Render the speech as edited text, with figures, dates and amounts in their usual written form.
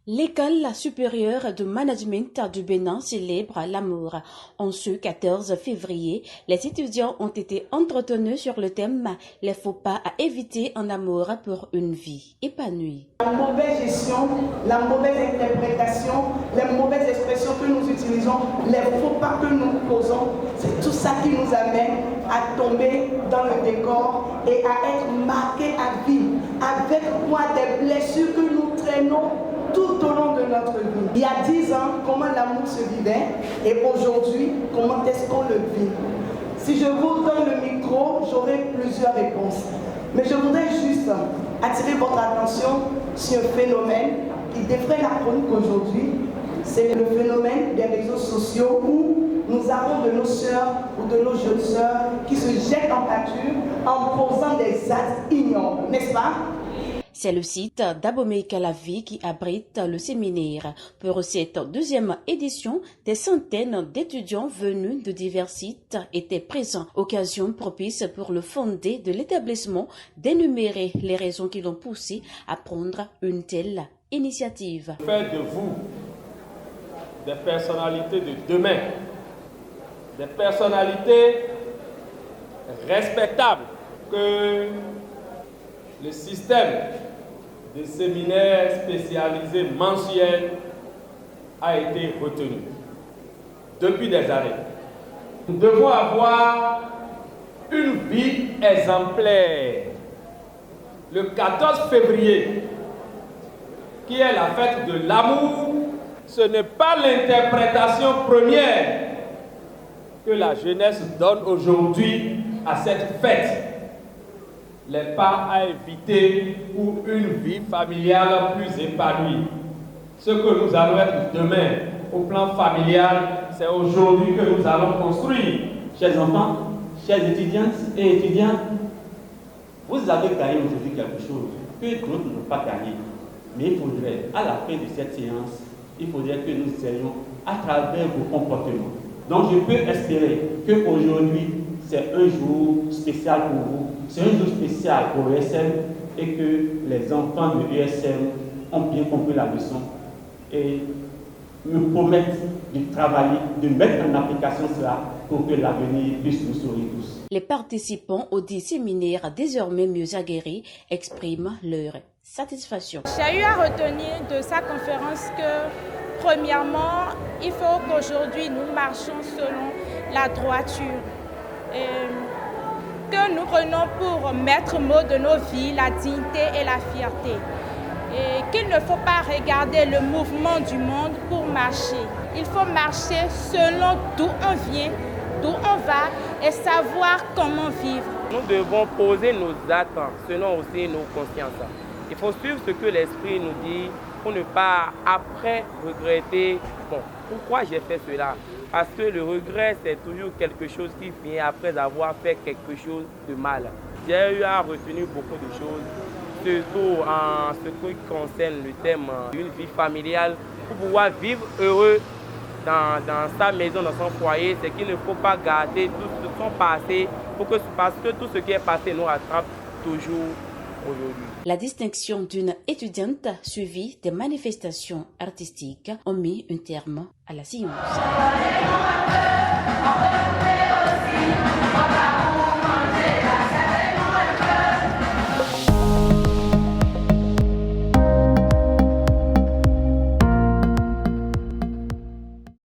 L'École supérieure de management du Bénin célèbre l'amour. En ce 14 février, les étudiants ont été entretenus sur le thème « Les faux pas à éviter en amour pour une vie épanouie ». La mauvaise gestion, la mauvaise interprétation, les mauvaises expressions que nous utilisons, les faux pas que nous posons, c'est tout ça qui nous amène à tomber dans le décor et à être marqués à vie, avec moi des blessures que nous traînons tout au long de notre vie. Il y a 10 ans, comment l'amour se vivait et aujourd'hui, comment est-ce qu'on le vit? Si je vous donne le micro, j'aurai plusieurs réponses. Mais je voudrais juste attirer votre attention sur un phénomène qui défraie la chronique aujourd'hui. C'est le phénomène des réseaux sociaux où nous avons de nos sœurs ou de nos jeunes sœurs qui se jettent en pâture en posant des actes ignobles, n'est-ce pas? C'est le site d'Abomey Calavi qui abrite le séminaire. Pour cette deuxième édition, des centaines d'étudiants venus de divers sites étaient présents. Occasion propice pour le fondé de l'établissement d'énumérer les raisons qui l'ont poussé à prendre une telle initiative. Faire de vous des personnalités de demain, des personnalités respectables, que le système de séminaires spécialisés mensuels a été retenu depuis des années. Nous devons avoir une vie exemplaire. Le 14 février, qui est la fête de l'amour, ce n'est pas l'interprétation première que la jeunesse donne aujourd'hui à cette fête. Les pas à éviter pour une vie familiale plus épanouie. Ce que nous allons être demain au plan familial, c'est aujourd'hui que nous allons construire. Chers enfants, chers étudiantes et étudiants, vous avez gagné aujourd'hui quelque chose que d'autres n'ont pas gagné. Mais il faudrait, à la fin de cette séance, il faudrait que nous ayons à travers vos comportements. Donc je peux espérer qu'aujourd'hui, c'est un jour spécial pour vous, c'est un jour spécial pour l'ESM et que les enfants de l'ESM ont bien compris la leçon et me promettent de travailler, de mettre en application cela pour que l'avenir puisse nous sourire tous. Les participants au 10 séminaires désormais mieux aguerris expriment leur satisfaction. J'ai eu à retenir de sa conférence que, premièrement, il faut qu'aujourd'hui nous marchions selon la droiture. Que nous prenons pour maître mot de nos vies la dignité et la fierté. Et qu'il ne faut pas regarder le mouvement du monde pour marcher. Il faut marcher selon d'où on vient, d'où on va et savoir comment vivre. Nous devons poser nos actes selon aussi nos consciences. Il faut suivre ce que l'esprit nous dit pour ne pas après regretter. Bon, pourquoi j'ai fait cela? Parce que le regret, c'est toujours quelque chose qui vient après avoir fait quelque chose de mal. J'ai eu à retenir beaucoup de choses, surtout en ce qui concerne le thème d'une vie familiale. Pour pouvoir vivre heureux dans sa maison, dans son foyer, c'est qu'il ne faut pas garder tout son passé, parce que tout ce qui est passé nous rattrape toujours aujourd'hui. La distinction d'une étudiante suivie des manifestations artistiques ont mis un terme à la séance.